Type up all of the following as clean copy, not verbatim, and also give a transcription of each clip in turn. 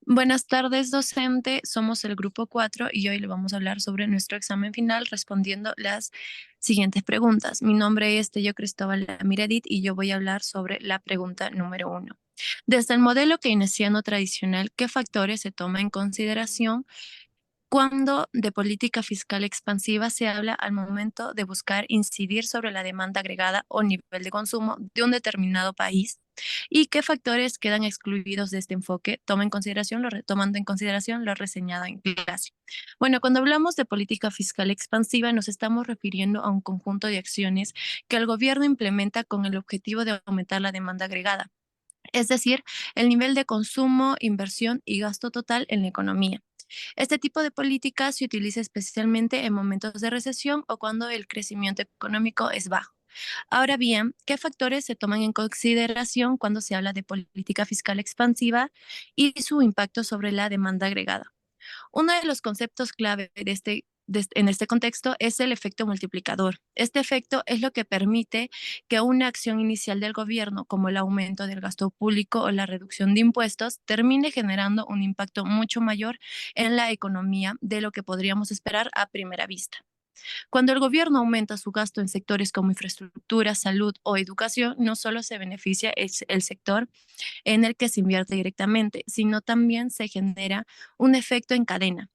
Buenas tardes, docente. Somos el grupo 4 y hoy le vamos a hablar sobre nuestro examen final respondiendo las siguientes preguntas. Mi nombre es Tello Cristóbal Miredit y yo voy a hablar sobre la pregunta número 1. Desde el modelo keynesiano tradicional, ¿qué factores se toma en consideración cuando de política fiscal expansiva se habla al momento de buscar incidir sobre la demanda agregada o nivel de consumo de un determinado país? ¿Y qué factores quedan excluidos de este enfoque? Tomando en consideración lo reseñado en clase. Bueno, cuando hablamos de política fiscal expansiva, nos estamos refiriendo a un conjunto de acciones que el gobierno implementa con el objetivo de aumentar la demanda agregada, es decir, el nivel de consumo, inversión y gasto total en la economía. Este tipo de política se utiliza especialmente en momentos de recesión o cuando el crecimiento económico es bajo. Ahora bien, ¿qué factores se toman en consideración cuando se habla de política fiscal expansiva y su impacto sobre la demanda agregada? Uno de los conceptos clave en este contexto es el efecto multiplicador. Este efecto es lo que permite que una acción inicial del gobierno, como el aumento del gasto público o la reducción de impuestos, termine generando un impacto mucho mayor en la economía de lo que podríamos esperar a primera vista. Cuando el gobierno aumenta su gasto en sectores como infraestructura, salud o educación, no solo se beneficia el sector en el que se invierte directamente, sino también se genera un efecto en cadena.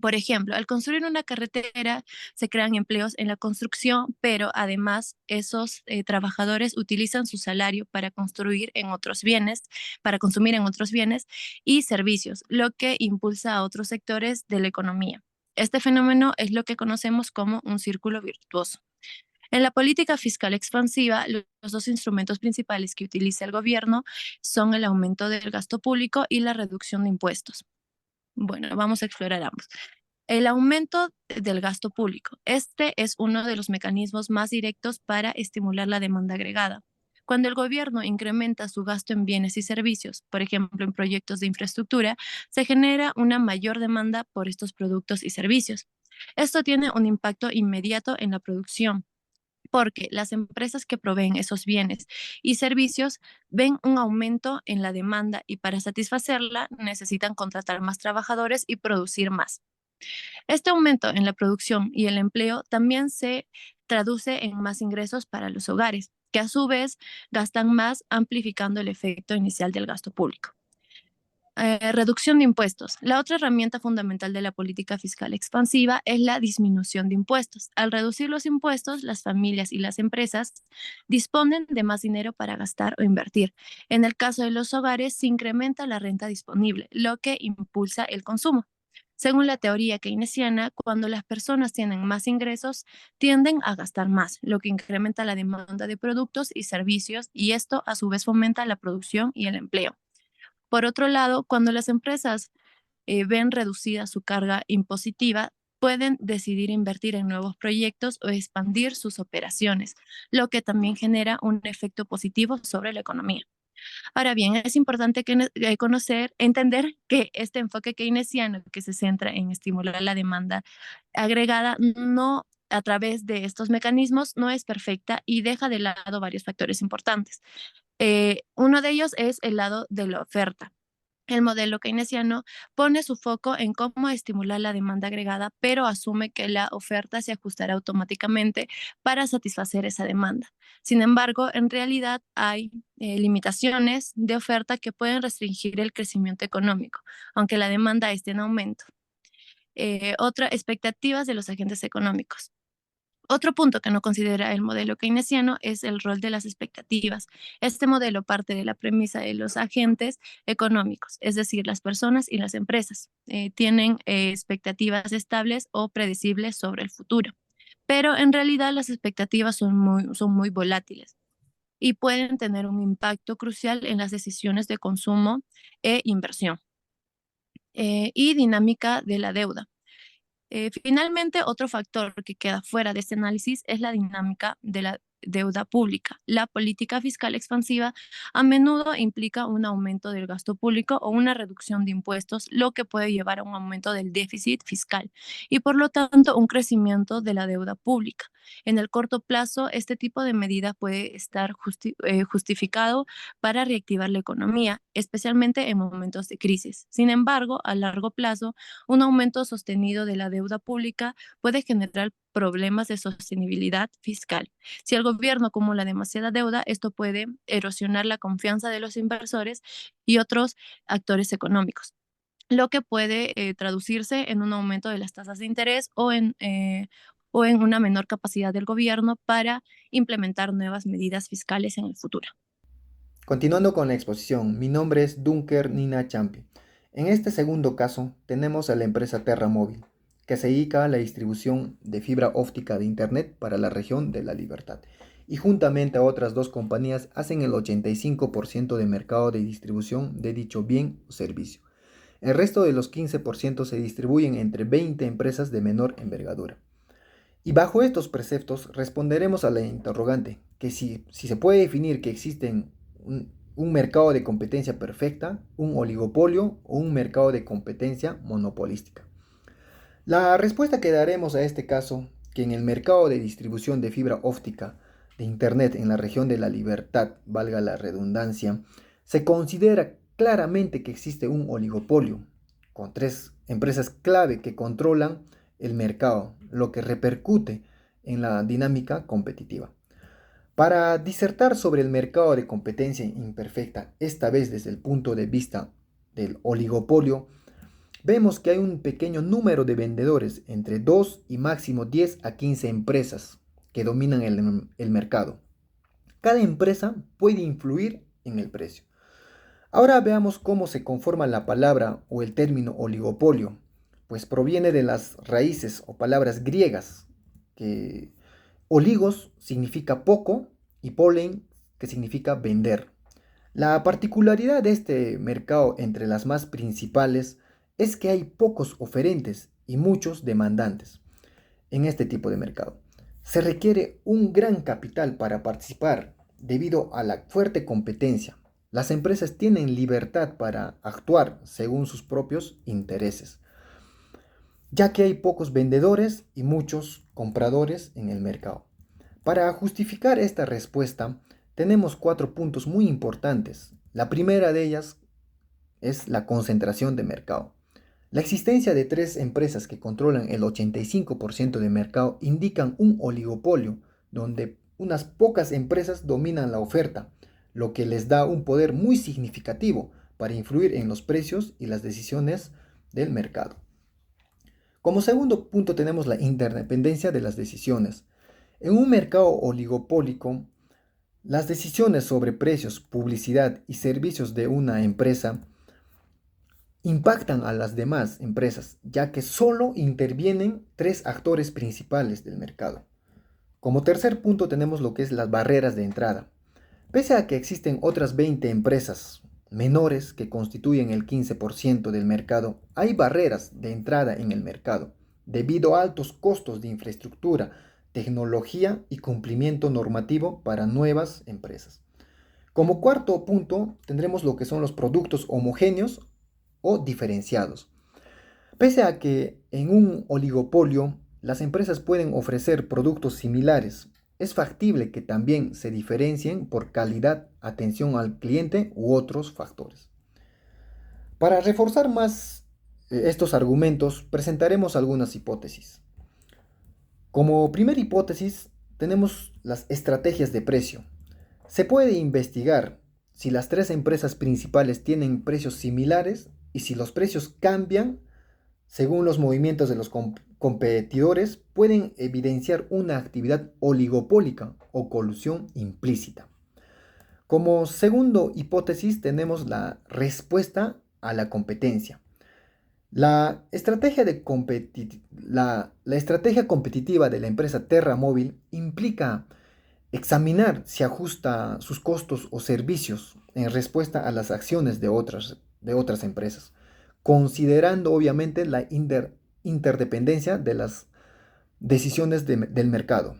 Por ejemplo, al construir una carretera se crean empleos en la construcción, pero además esos trabajadores utilizan su salario para construir en otros bienes, para consumir en otros bienes y servicios, lo que impulsa a otros sectores de la economía. Este fenómeno es lo que conocemos como un círculo virtuoso. En la política fiscal expansiva, los dos instrumentos principales que utiliza el gobierno son el aumento del gasto público y la reducción de impuestos. Bueno, vamos a explorar ambos. El aumento del gasto público. Este es uno de los mecanismos más directos para estimular la demanda agregada. Cuando el gobierno incrementa su gasto en bienes y servicios, por ejemplo, en proyectos de infraestructura, se genera una mayor demanda por estos productos y servicios. Esto tiene un impacto inmediato en la producción, porque las empresas que proveen esos bienes y servicios ven un aumento en la demanda y para satisfacerla necesitan contratar más trabajadores y producir más. Este aumento en la producción y el empleo también se traduce en más ingresos para los hogares, que a su vez gastan más, amplificando el efecto inicial del gasto público. Reducción de impuestos. La otra herramienta fundamental de la política fiscal expansiva es la disminución de impuestos. Al reducir los impuestos, las familias y las empresas disponen de más dinero para gastar o invertir. En el caso de los hogares, se incrementa la renta disponible, lo que impulsa el consumo. Según la teoría keynesiana, cuando las personas tienen más ingresos, tienden a gastar más, lo que incrementa la demanda de productos y servicios y esto a su vez fomenta la producción y el empleo. Por otro lado, cuando las empresas ven reducida su carga impositiva, pueden decidir invertir en nuevos proyectos o expandir sus operaciones, lo que también genera un efecto positivo sobre la economía. Ahora bien, es importante entender que este enfoque keynesiano que se centra en estimular la demanda agregada no a través de estos mecanismos no es perfecta y deja de lado varios factores importantes. Uno de ellos es el lado de la oferta. El modelo keynesiano pone su foco en cómo estimular la demanda agregada, pero asume que la oferta se ajustará automáticamente para satisfacer esa demanda. Sin embargo, en realidad hay limitaciones de oferta que pueden restringir el crecimiento económico, aunque la demanda esté en aumento. Otra, expectativas de los agentes económicos. Otro punto que no considera el modelo keynesiano es el rol de las expectativas. Este modelo parte de la premisa de los agentes económicos, es decir, las personas y las empresas. Tienen expectativas estables o predecibles sobre el futuro, pero en realidad las expectativas son muy volátiles y pueden tener un impacto crucial en las decisiones de consumo e inversión. Y dinámica de la deuda. Finalmente, otro factor que queda fuera de este análisis es la dinámica de la deuda pública. La política fiscal expansiva a menudo implica un aumento del gasto público o una reducción de impuestos, lo que puede llevar a un aumento del déficit fiscal y por lo tanto un crecimiento de la deuda pública. En el corto plazo, este tipo de medida puede estar justificado para reactivar la economía, especialmente en momentos de crisis. Sin embargo, a largo plazo, un aumento sostenido de la deuda pública puede generar problemas de sostenibilidad fiscal. Si el gobierno acumula demasiada deuda, esto puede erosionar la confianza de los inversores y otros actores económicos, lo que puede traducirse en un aumento de las tasas de interés o en una menor capacidad del gobierno para implementar nuevas medidas fiscales en el futuro. Continuando con la exposición, mi nombre es Dunker Nina Champi. En este segundo caso tenemos a la empresa Terramóvil, que se dedica a la distribución de fibra óptica de Internet para la región de La Libertad, y juntamente a otras dos compañías hacen el 85% de mercado de distribución de dicho bien o servicio. El resto de los 15% se distribuyen entre 20 empresas de menor envergadura. Y bajo estos preceptos responderemos a la interrogante, que si se puede definir que existen un mercado de competencia perfecta, un oligopolio o un mercado de competencia monopolística. La respuesta que daremos a este caso, que en el mercado de distribución de fibra óptica de Internet en la región de La Libertad, valga la redundancia, se considera claramente que existe un oligopolio, con tres empresas clave que controlan el mercado, lo que repercute en la dinámica competitiva. Para disertar sobre el mercado de competencia imperfecta, esta vez desde el punto de vista del oligopolio, vemos que hay un pequeño número de vendedores, entre 2 y máximo 10 a 15 empresas que dominan el mercado. Cada empresa puede influir en el precio. Ahora veamos cómo se conforma la palabra o el término oligopolio, pues proviene de las raíces o palabras griegas, que oligos significa poco y polen, que significa vender. La particularidad de este mercado entre las más principales es que hay pocos oferentes y muchos demandantes en este tipo de mercado. Se requiere un gran capital para participar debido a la fuerte competencia. Las empresas tienen libertad para actuar según sus propios intereses, ya que hay pocos vendedores y muchos compradores en el mercado. Para justificar esta respuesta, tenemos 4 puntos muy importantes. La primera de ellas es la concentración de mercado. La existencia de tres empresas que controlan el 85% de mercado indican un oligopolio donde unas pocas empresas dominan la oferta, lo que les da un poder muy significativo para influir en los precios y las decisiones del mercado. Como segundo punto tenemos la interdependencia de las decisiones. En un mercado oligopólico, las decisiones sobre precios, publicidad y servicios de una empresa impactan a las demás empresas, ya que solo intervienen tres actores principales del mercado. Como tercer punto tenemos lo que es las barreras de entrada. Pese a que existen otras 20 empresas menores que constituyen el 15% del mercado, hay barreras de entrada en el mercado, debido a altos costos de infraestructura, tecnología y cumplimiento normativo para nuevas empresas. Como cuarto punto tendremos lo que son los productos homogéneos o diferenciados. Pese a que en un oligopolio las empresas pueden ofrecer productos similares, es factible que también se diferencien por calidad, atención al cliente u otros factores. Para reforzar más estos argumentos, presentaremos algunas hipótesis. Como primera hipótesis, tenemos las estrategias de precio. Se puede investigar si las tres empresas principales tienen precios similares y si los precios cambian según los movimientos de los competidores, pueden evidenciar una actividad oligopólica o colusión implícita. Como segundo hipótesis tenemos la respuesta a la competencia. La estrategia competitiva de la empresa Terramóvil implica examinar si ajusta sus costos o servicios en respuesta a las acciones de otras empresas, considerando obviamente la interdependencia de las decisiones del mercado.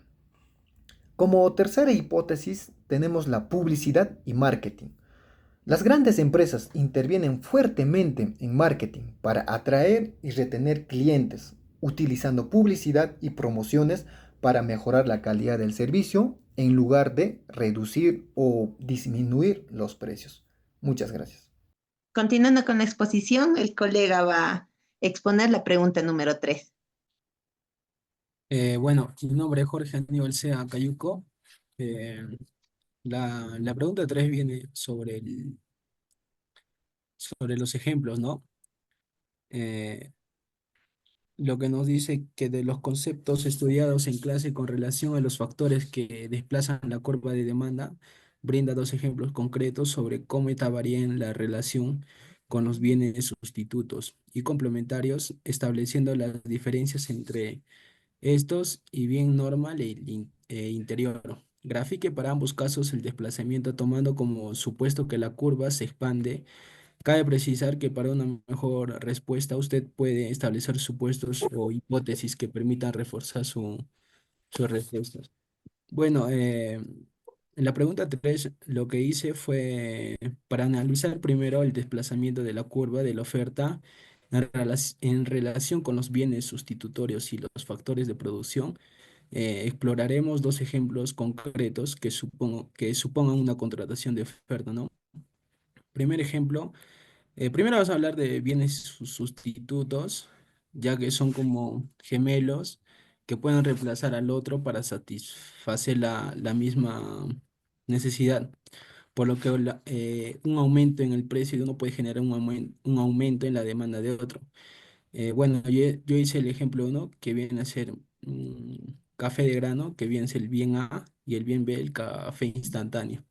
Como tercera hipótesis tenemos la publicidad y marketing. Las grandes empresas intervienen fuertemente en marketing para atraer y retener clientes, utilizando publicidad y promociones para mejorar la calidad del servicio en lugar de reducir o disminuir los precios. Muchas gracias. Continuando con la exposición, el colega va a exponer la pregunta número 3. Bueno, mi nombre es Jorge Aníbal Sea Cayuco. Eh, la pregunta 3 viene sobre los ejemplos, ¿no? Eh, lo que nos dice que de los conceptos estudiados en clase con relación a los factores que desplazan la curva de demanda, brinda dos ejemplos concretos sobre cómo esta varía en la relación con los bienes sustitutos y complementarios, estableciendo las diferencias entre estos y bien normal e interior. Grafique para ambos casos el desplazamiento tomando como supuesto que la curva se expande. Cabe precisar que para una mejor respuesta usted puede establecer supuestos o hipótesis que permitan reforzar sus respuestas. Bueno, en la pregunta 3 lo que hice fue para analizar primero el desplazamiento de la curva de la oferta en relación con los bienes sustitutorios y los factores de producción. Exploraremos dos ejemplos concretos que supongan una contratación de oferta, ¿no? Primer ejemplo, primero vamos a hablar de bienes sustitutos, ya que son como gemelos que pueden reemplazar al otro para satisfacer la misma necesidad, por lo que un aumento en el precio de uno puede generar un aumento en la demanda de otro. Bueno, yo hice el ejemplo uno que viene a ser café de grano, que viene a ser el bien A, y el bien B, el café instantáneo.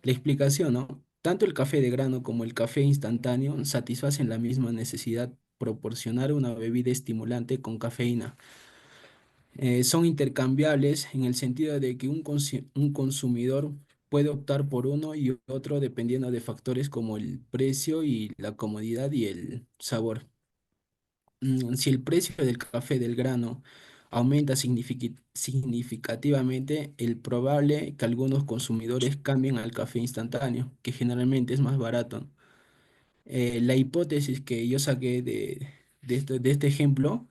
La explicación, ¿no? Tanto el café de grano como el café instantáneo satisfacen la misma necesidad, proporcionar una bebida estimulante con cafeína. Son intercambiables en el sentido de que un consumidor puede optar por uno y otro dependiendo de factores como el precio y la comodidad y el sabor. Si el precio del café del grano aumenta significativamente, es probable que algunos consumidores cambien al café instantáneo, que generalmente es más barato. La hipótesis que yo saqué de este ejemplo,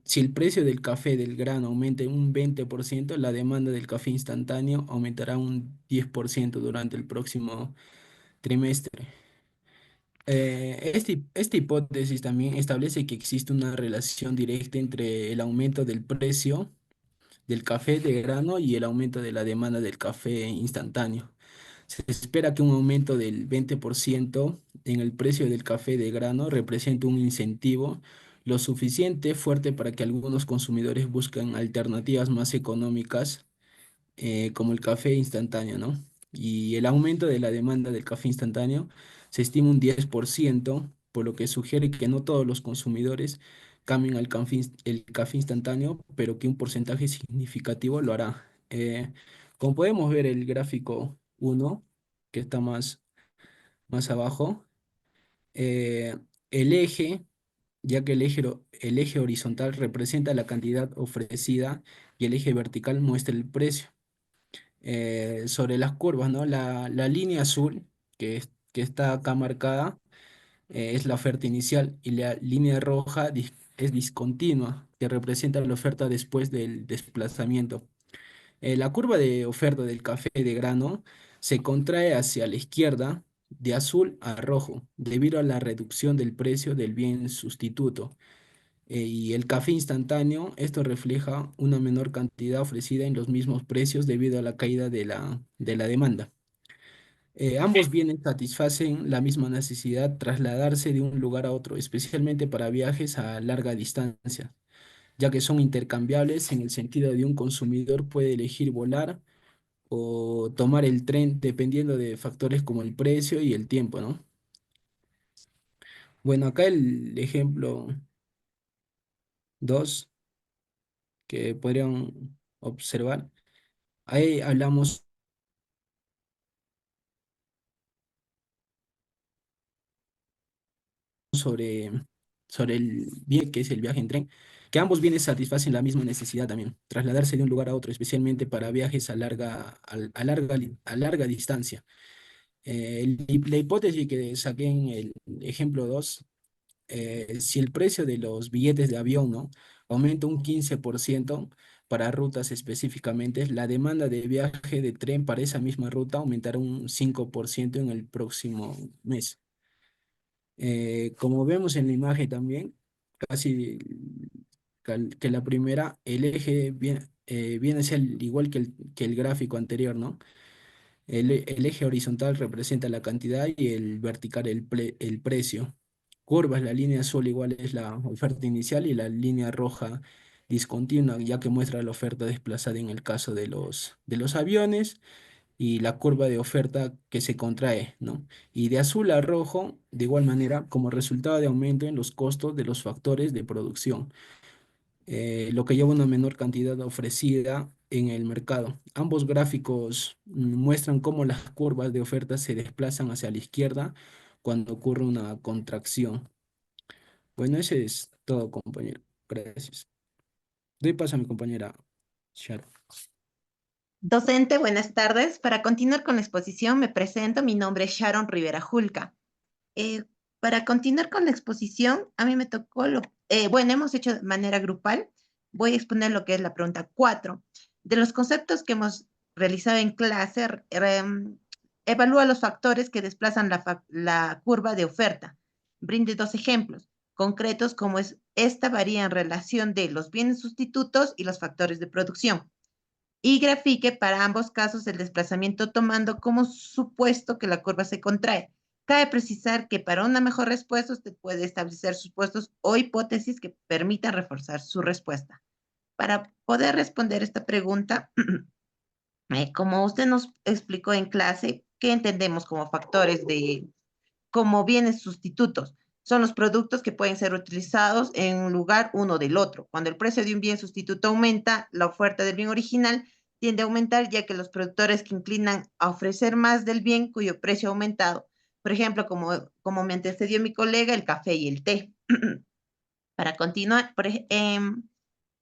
si el precio del café del grano aumenta en un 20%, la demanda del café instantáneo aumentará un 10% durante el próximo trimestre. Esta hipótesis también establece que existe una relación directa entre el aumento del precio del café de grano y el aumento de la demanda del café instantáneo. Se espera que un aumento del 20% en el precio del café de grano represente un incentivo lo suficiente fuerte para que algunos consumidores busquen alternativas más económicas como el café instantáneo, ¿no? Y el aumento de la demanda del café instantáneo se estima un 10%, por lo que sugiere que no todos los consumidores cambien el café instantáneo, pero que un porcentaje significativo lo hará. Como podemos ver el gráfico uno que está más abajo, eh, el eje, ya que el eje horizontal representa la cantidad ofrecida y el eje vertical muestra el precio sobre las curvas, ¿no? La línea azul que está acá marcada es la oferta inicial y la línea roja es discontinua, que representa la oferta después del desplazamiento. La curva de oferta del café de grano se contrae hacia la izquierda de azul a rojo debido a la reducción del precio del bien sustituto. Y el café instantáneo, esto refleja una menor cantidad ofrecida en los mismos precios debido a la caída de la demanda. Ambos bienes satisfacen la misma necesidad trasladarse de un lugar a otro, especialmente para viajes a larga distancia, ya que son intercambiables en el sentido de un consumidor puede elegir volar o tomar el tren dependiendo de factores como el precio y el tiempo, ¿no? Bueno, acá el ejemplo 2 que podrían observar. Ahí hablamos sobre el bien que es el viaje en tren, que ambos bienes satisfacen la misma necesidad también, trasladarse de un lugar a otro, especialmente para viajes a larga distancia. La hipótesis que saqué en el ejemplo 2, si el precio de los billetes de avión, ¿no?, aumenta un 15% para rutas específicamente, la demanda de viaje de tren para esa misma ruta aumentará un 5% en el próximo mes. Como vemos en la imagen también, casi que la primera, el eje viene a ser igual que el gráfico anterior, ¿no? El eje horizontal representa la cantidad y el vertical el precio. Curvas, la línea azul igual es la oferta inicial y la línea roja discontinua, ya que muestra la oferta desplazada en el caso de los aviones, y la curva de oferta que se contrae, ¿no? Y de azul a rojo, de igual manera, como resultado de aumento en los costos de los factores de producción, lo que lleva a una menor cantidad ofrecida en el mercado. Ambos gráficos muestran cómo las curvas de oferta se desplazan hacia la izquierda cuando ocurre una contracción. Bueno, ese es todo, compañero. Gracias. Doy paso a mi compañera Sharon. Docente, buenas tardes. Para continuar con la exposición, me presento. Mi nombre es Sharon Rivera Julca. Eh, para continuar con la exposición, a mí me tocó bueno, hemos hecho de manera grupal. Voy a exponer lo que es la pregunta 4. De los conceptos que hemos realizado en clase, evalúa los factores que desplazan la curva de oferta. Brinde 2 ejemplos concretos, como es esta varía en relación de los bienes sustitutos y los factores de producción. Y grafique para ambos casos el desplazamiento tomando como supuesto que la curva se contrae. Cabe precisar que para una mejor respuesta usted puede establecer supuestos o hipótesis que permitan reforzar su respuesta. Para poder responder esta pregunta, como usted nos explicó en clase, ¿qué entendemos como factores como bienes sustitutos? Son los productos que pueden ser utilizados en un lugar uno del otro. Cuando el precio de un bien sustituto aumenta, la oferta del bien original tiende a aumentar, ya que los productores que inclinan a ofrecer más del bien cuyo precio ha aumentado. Por ejemplo, como me antecedió mi colega, el café y el té. Para continuar,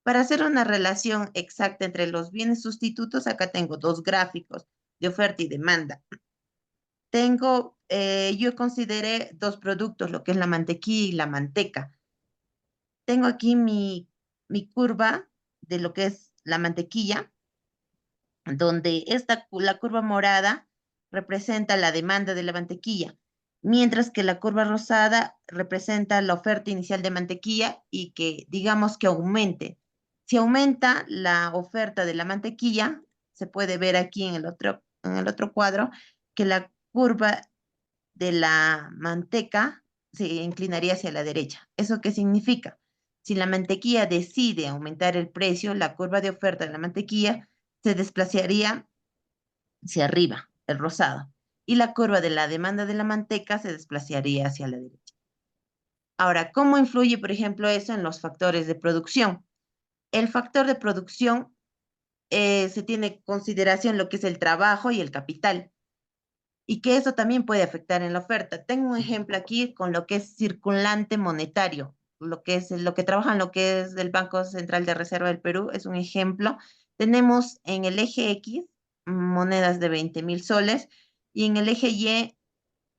para hacer una relación exacta entre los bienes sustitutos, acá tengo 2 gráficos de oferta y demanda. Yo consideré 2 productos, lo que es la mantequilla y la manteca. Tengo aquí mi curva de lo que es la mantequilla, donde la curva morada representa la demanda de la mantequilla, mientras que la curva rosada representa la oferta inicial de mantequilla y que digamos que aumente. Si aumenta la oferta de la mantequilla, se puede ver aquí en el otro cuadro que la curva de la manteca se inclinaría hacia la derecha. ¿Eso qué significa? Si la mantequilla decide aumentar el precio, la curva de oferta de la mantequilla se desplazaría hacia arriba, el rosado, y la curva de la demanda de la manteca se desplazaría hacia la derecha. Ahora, ¿cómo influye, por ejemplo, eso en los factores de producción? El factor de producción se tiene en consideración lo que es el trabajo y el capital, y que eso también puede afectar en la oferta. Tengo un ejemplo aquí con lo que es circulante monetario, lo que trabaja en lo que es el Banco Central de Reserva del Perú, es un ejemplo. Tenemos en el eje X monedas de 20,000 soles y en el eje Y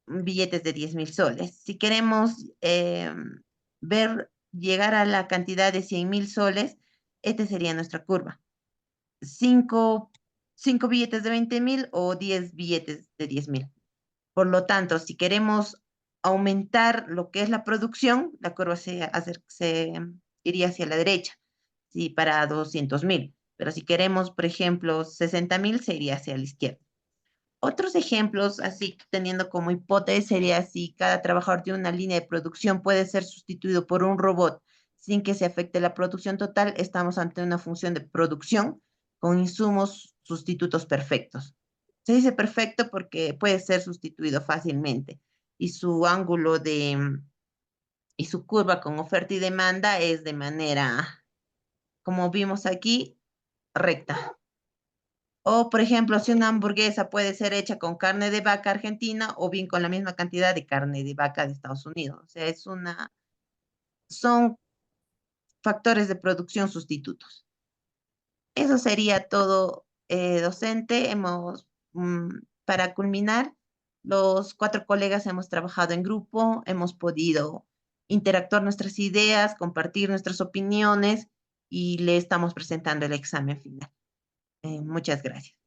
billetes de 10,000 soles. Si queremos llegar a la cantidad de 100,000 soles, esta sería nuestra curva. 5 billetes de 20,000 o 10 billetes de 10,000. Por lo tanto, si queremos aumentar lo que es la producción, la curva se iría hacia la derecha, sí, para 200,000. Pero si queremos, por ejemplo, 60,000, se iría hacia la izquierda. Otros ejemplos, así teniendo como hipótesis, sería si cada trabajador de una línea de producción puede ser sustituido por un robot sin que se afecte la producción total, estamos ante una función de producción con insumos sustitutos perfectos. Se dice perfecto porque puede ser sustituido fácilmente y y su curva con oferta y demanda es de manera, como vimos aquí, recta. O, por ejemplo, si una hamburguesa puede ser hecha con carne de vaca argentina o bien con la misma cantidad de carne de vaca de Estados Unidos. O sea, son factores de producción sustitutos. Eso sería todo, docente. Para culminar, los 4 colegas hemos trabajado en grupo, hemos podido interactuar nuestras ideas, compartir nuestras opiniones y le estamos presentando el examen final. Muchas gracias.